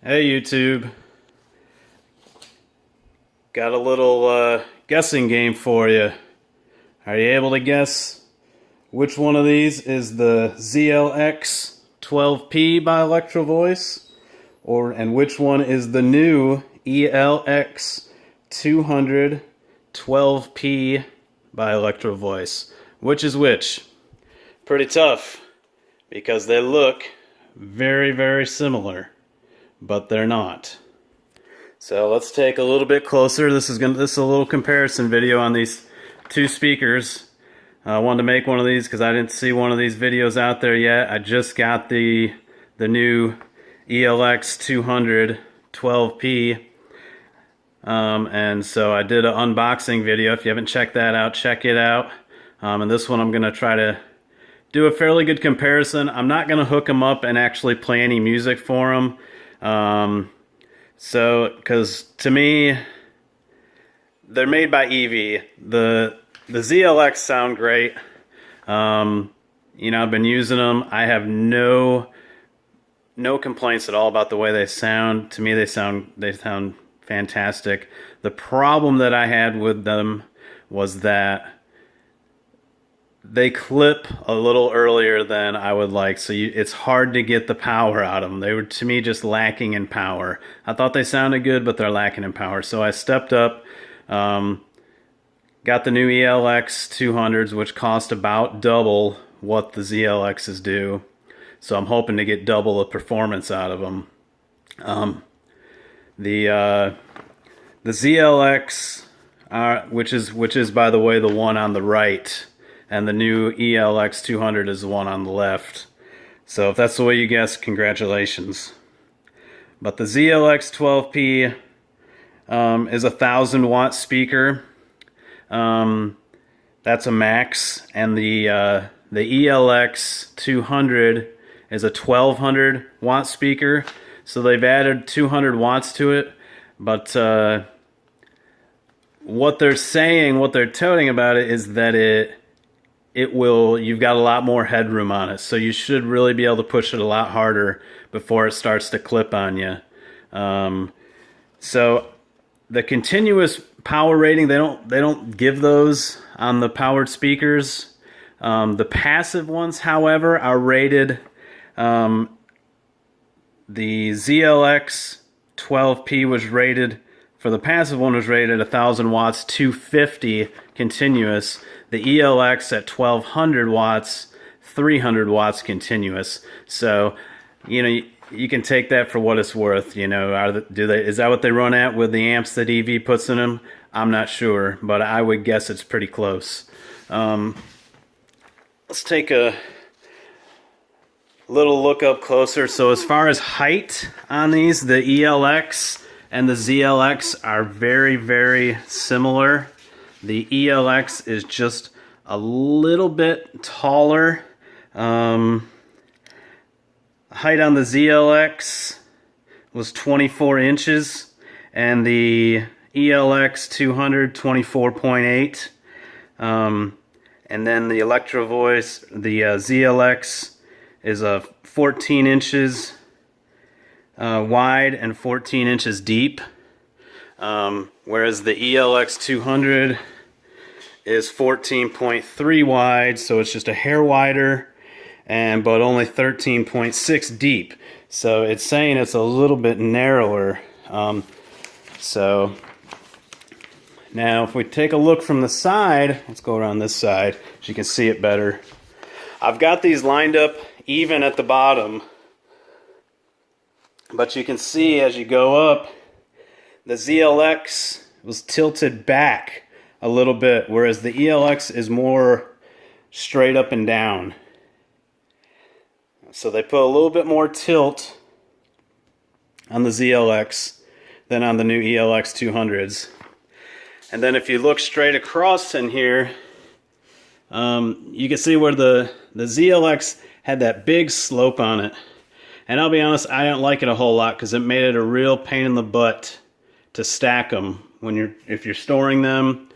Hey YouTube, got a little guessing game for you. Are you able to guess which one of these is the ZLX12P by Electro Voice, and which one is the new ELX200-12P by Electro Voice? Which is which? Pretty tough because they look very, very similar, but they're not. So let's take a little bit closer. This is a little comparison video on these two speakers. I wanted to make one of these because I didn't see one of these videos out there yet. I just got the new ELX200-12P, and so I did an unboxing video. If you haven't checked that out, check it out. And this one I'm going to try to do a fairly good comparison. I'm not going to hook them up and actually play any music for them. Because to me, they're made by EV. The ZLX sound great. I've been using them. I have no complaints at all about the way they sound. To me, they sound fantastic. The problem that I had with them was that they clip a little earlier than I would like, so it's hard to get the power out of them. They were, to me, just lacking in power. I thought they sounded good, but they're lacking in power. So I stepped up, got the new ELX200s, which cost about double what the ZLXs do. So I'm hoping to get double the performance out of them. The ZLX, which is by the way the one on the right, and the new ELX200 is the one on the left. So if that's the way you guess, congratulations. But the ZLX12P is a 1,000-watt speaker. That's a max, and the ELX200 is a 1,200-watt speaker. So they've added 200 watts to it, but what they're saying, what they're touting about it, is that you've got a lot more headroom on it, so you should really be able to push it a lot harder before it starts to clip on you. So the continuous power rating, they don't give those on the powered speakers. The passive ones, however, are rated. The ZLX12P was rated, for the passive one, was rated 1,000 watts, 250 continuous. The ELX at 1,200 watts, 300 watts continuous. So, you can take that for what it's worth. Is that what they run at with the amps that EV puts in them? I'm not sure, but I would guess it's pretty close. Let's take a little look up closer. So as far as height on these, the ELX and the ZLX are very, very similar. The ELX is just a little bit taller. Height on the ZLX was 24 inches, and the ELX 200, 24.8. And then the Electro Voice, the ZLX, is 14 inches wide and 14 inches deep. Whereas the ELX 200 is 14.3 wide, so it's just a hair wider, but only 13.6 deep. So it's saying it's a little bit narrower. So now if we take a look from the side, let's go around this side so you can see it better. I've got these lined up even at the bottom, but you can see as you go up, the ZLX was tilted back a little bit, whereas the ELX is more straight up and down. So they put a little bit more tilt on the ZLX than on the new ELX 200s. And then if you look straight across in here, you can see where the ZLX had that big slope on it. And I'll be honest, I don't like it a whole lot because it made it a real pain in the butt to stack them if you're storing them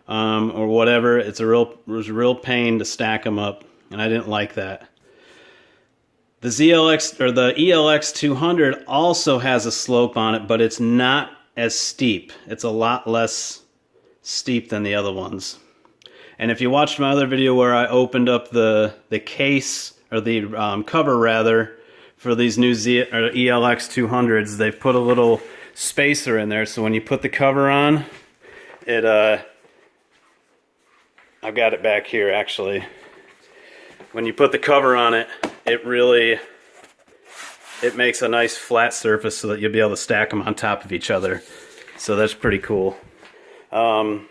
or whatever. It was a real pain to stack them up, and I didn't like that. The ZLX or the ELX200 also has a slope on it, but it's not as steep. It's a lot less steep than the other ones. And if you watched my other video where I opened up the case, or the cover rather, for these new ELX200s, they've put a little spacer in there, so when you put the cover on, it I've got it back here actually. When you put the cover on it, it makes a nice flat surface so that you'll be able to stack them on top of each other. So that's pretty cool. But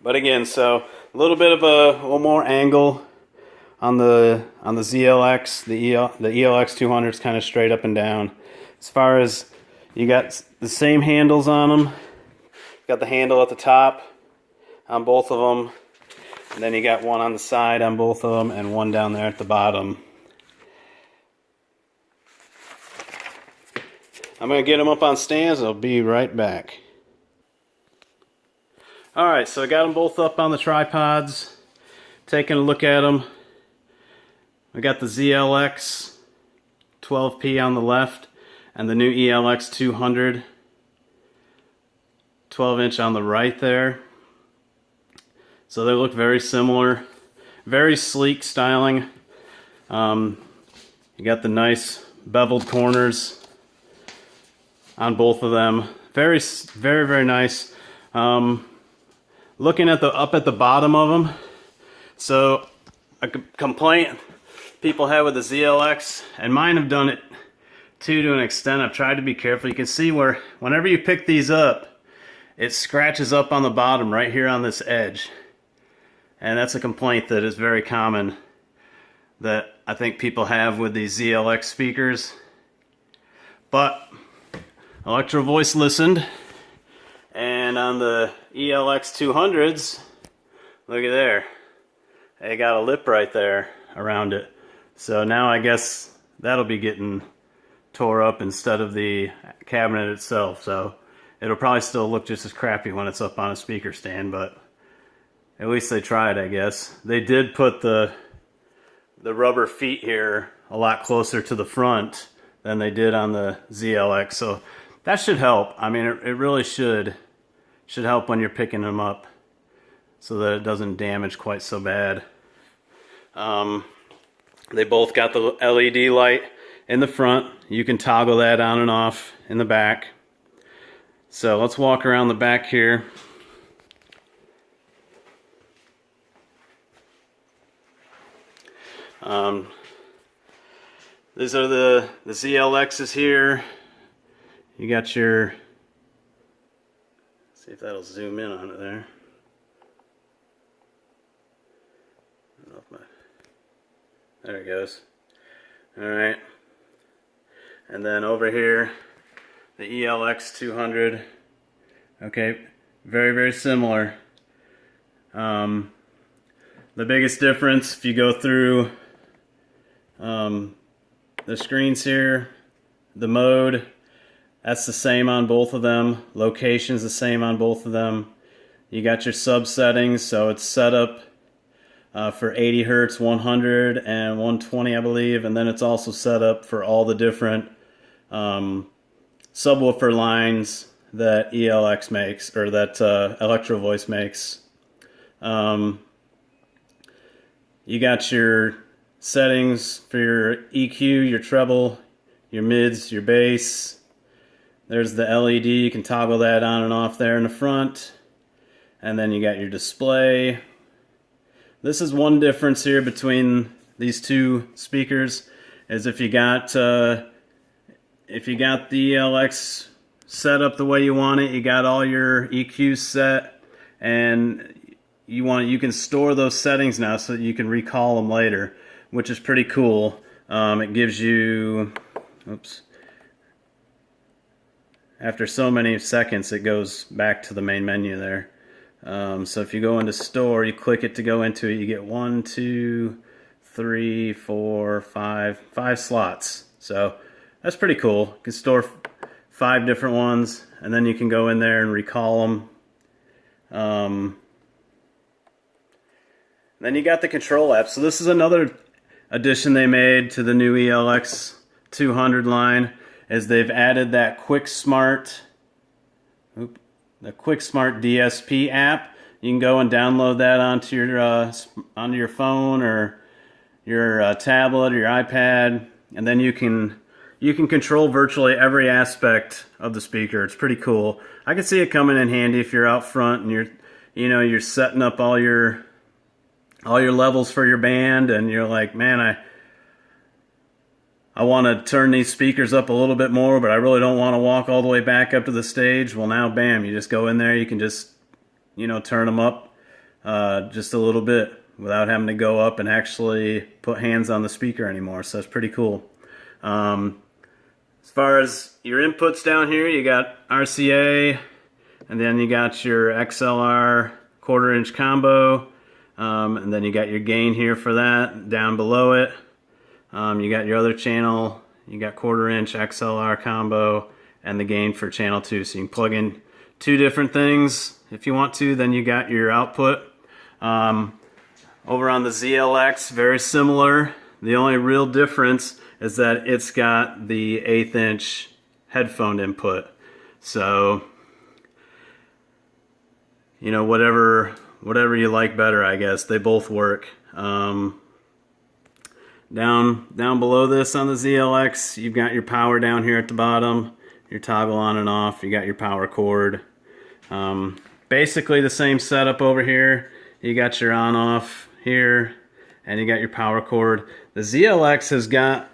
again, so a little bit of a little more angle on the ZLX. The ELX200 is kind of straight up and down. As far as you got the same handles on them. Got the handle at the top on both of them. And then you got one on the side on both of them and one down there at the bottom. I'm going to get them up on stands. I'll be right back. Alright, so I got them both up on the tripods. Taking a look at them. We got the ZLX12P on the left and the new ELX200 12-inch on the right there. So they look very similar, very sleek styling. You got the nice beveled corners on both of them. Very, very nice. Looking at up at the bottom of them, so a complaint people have with the ZLX, and mine have done it too to an extent. I've tried to be careful. You can see where whenever you pick these up, it scratches up on the bottom right here on this edge. And that's a complaint that is very common that I think people have with these ZLX speakers. But Electro Voice listened, and on the ELX200s, look at there. They got a lip right there around it. So now I guess that'll be getting tore up instead of the cabinet itself. So it'll probably still look just as crappy when it's up on a speaker stand, but at least they tried, I guess. They did put the rubber feet here a lot closer to the front than they did on the ZLX, so that should help. I mean, it really should help when you're picking them up so that it doesn't damage quite so bad. They both got the LED light in the front. You can toggle that on and off in the back. So let's walk around the back here. These are the ZLXs here. You got your, see if that'll zoom in on it there. I don't know if there it goes. Alright. And then over here, the ELX200. Okay, very similar. The biggest difference, if you go through the screens here, the mode, that's the same on both of them. Location's the same on both of them. You got your sub settings, so it's set up for 80 Hertz, 100, and 120, I believe, and then it's also set up for all the different subwoofer lines that ELX makes, or that Electro Voice makes. You got your settings for your EQ, your treble, your mids, your bass. There's the LED, you can toggle that on and off there in the front. And then you got your display. This is one difference here between these two speakers, is if you got the ELX set up the way you want it, you got all your EQs set, and you can store those settings now so that you can recall them later, which is pretty cool. It gives you, oops, after so many seconds it goes back to the main menu there. So if you go into store, you click it to go into it, you get 1, 2, 3, 4, 5 slots. So that's pretty cool. You can store 5 different ones, and then you can go in there and recall them. Then you got the control app. So this is another addition they made to the new ELX200 line is they've added that Quick Smart DSP app. You can go and download that onto your phone or your tablet or your iPad, and then you can control virtually every aspect of the speaker. It's pretty cool. I can see it coming in handy if you're out front and you're setting up all your levels for your band, and you're like, man, I want to turn these speakers up a little bit more, but I really don't want to walk all the way back up to the stage. Well, now, bam, you just go in there, you can just, turn them up just a little bit without having to go up and actually put hands on the speaker anymore. So that's pretty cool. As far as your inputs down here, you got RCA, and then you got your XLR 1/4 inch combo, and then you got your gain here for that. Down below it, you got your other channel, you got 1/4 inch XLR combo, and the gain for channel 2. So you can plug in 2 different things if you want to. Then you got your output. Over on the ZLX, very similar. The only real difference is that it's got the 1/8 inch headphone input. So, whatever you like better, I guess. They both work. Down below this on the ZLX, you've got your power down here at the bottom, your toggle on and off, you got your power cord. Basically the same setup over here. You got your on off here, and you got your power cord. The ZLX has got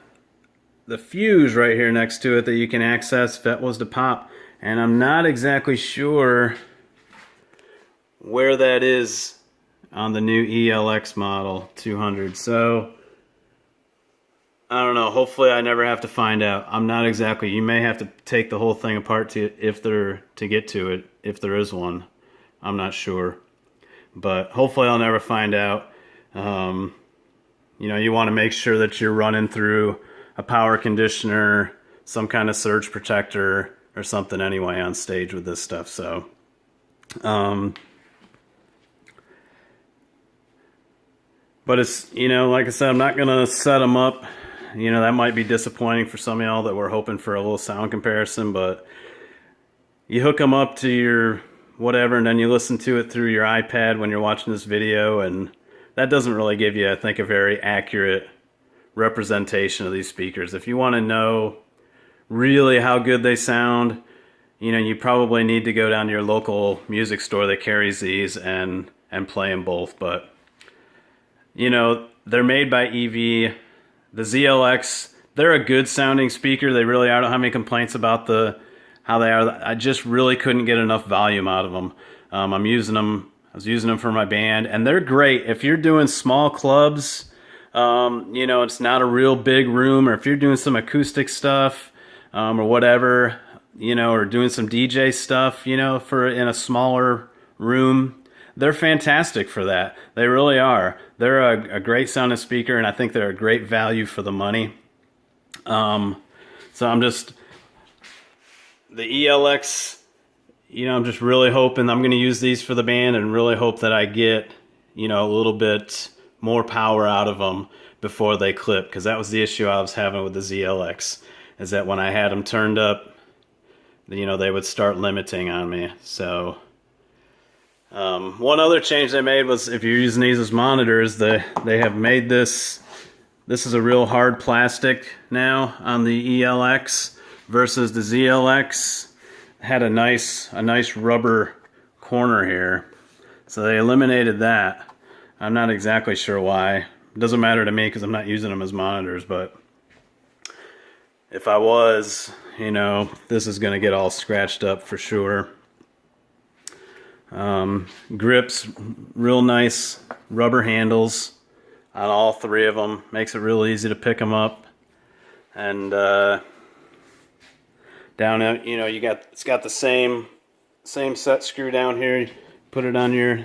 the fuse right here next to it that you can access if that was to pop, and I'm not exactly sure where that is on the new ELX model 200. So I don't know, hopefully I never have to find out. I'm not exactly, you may have to take the whole thing apart to get to it, if there is one. I'm not sure, but hopefully I'll never find out. You want to make sure that you're running through a power conditioner, some kind of surge protector or something anyway on stage with this stuff. So but it's, like I said, I'm not gonna set them up. That might be disappointing for some of y'all that were hoping for a little sound comparison, but you hook them up to your whatever, and then you listen to it through your iPad when you're watching this video, and that doesn't really give you, I think, a very accurate representation of these speakers. If you want to know really how good they sound, you probably need to go down to your local music store that carries these and play them both. But they're made by EV. The ZLX, they're a good sounding speaker. They really are. I don't have any complaints about how they are. I just really couldn't get enough volume out of them. I was using them for my band, and they're great if you're doing small clubs. It's not a real big room, or if you're doing some acoustic stuff, or whatever, or doing some DJ stuff, for in a smaller room. They're fantastic for that. They really are. They're a great sounding speaker, and I think they're a great value for the money. So the ELX, I'm just really hoping I'm going to use these for the band, and really hope that I get, a little bit more power out of them before they clip, because that was the issue I was having with the ZLX, is that when I had them turned up, they would start limiting on me. So one other change they made was, if you're using these as monitors, they have made this is a real hard plastic now on the ELX, versus the ZLX had a nice rubber corner here. So they eliminated that. I'm not exactly sure why. It doesn't matter to me because I'm not using them as monitors, but if I was, this is going to get all scratched up for sure. Grips, real nice rubber handles on all 3 of them. Makes it real easy to pick them up. And down out, it's got the same set screw down here. You put it on your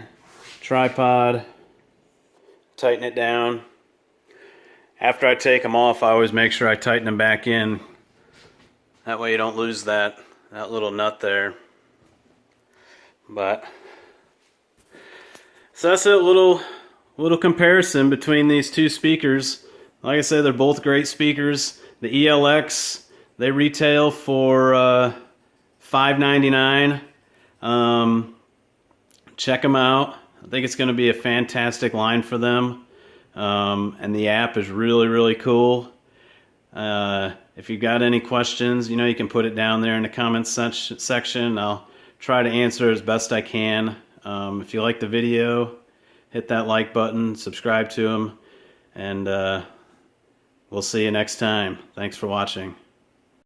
tripod, tighten it down. After I take them off, I always make sure I tighten them back in. That way you don't lose that little nut there. But so that's a little comparison between these two speakers, like I said, they're both great speakers. The ELX, they retail for $5.99. Check them out. I think it's going to be a fantastic line for them. And the app is really, really cool. If you've got any questions, you know, you can put it down there in the comments section. I'll try to answer as best I can. If you like the video, hit that like button, subscribe to them, and we'll see you next time. Thanks for watching.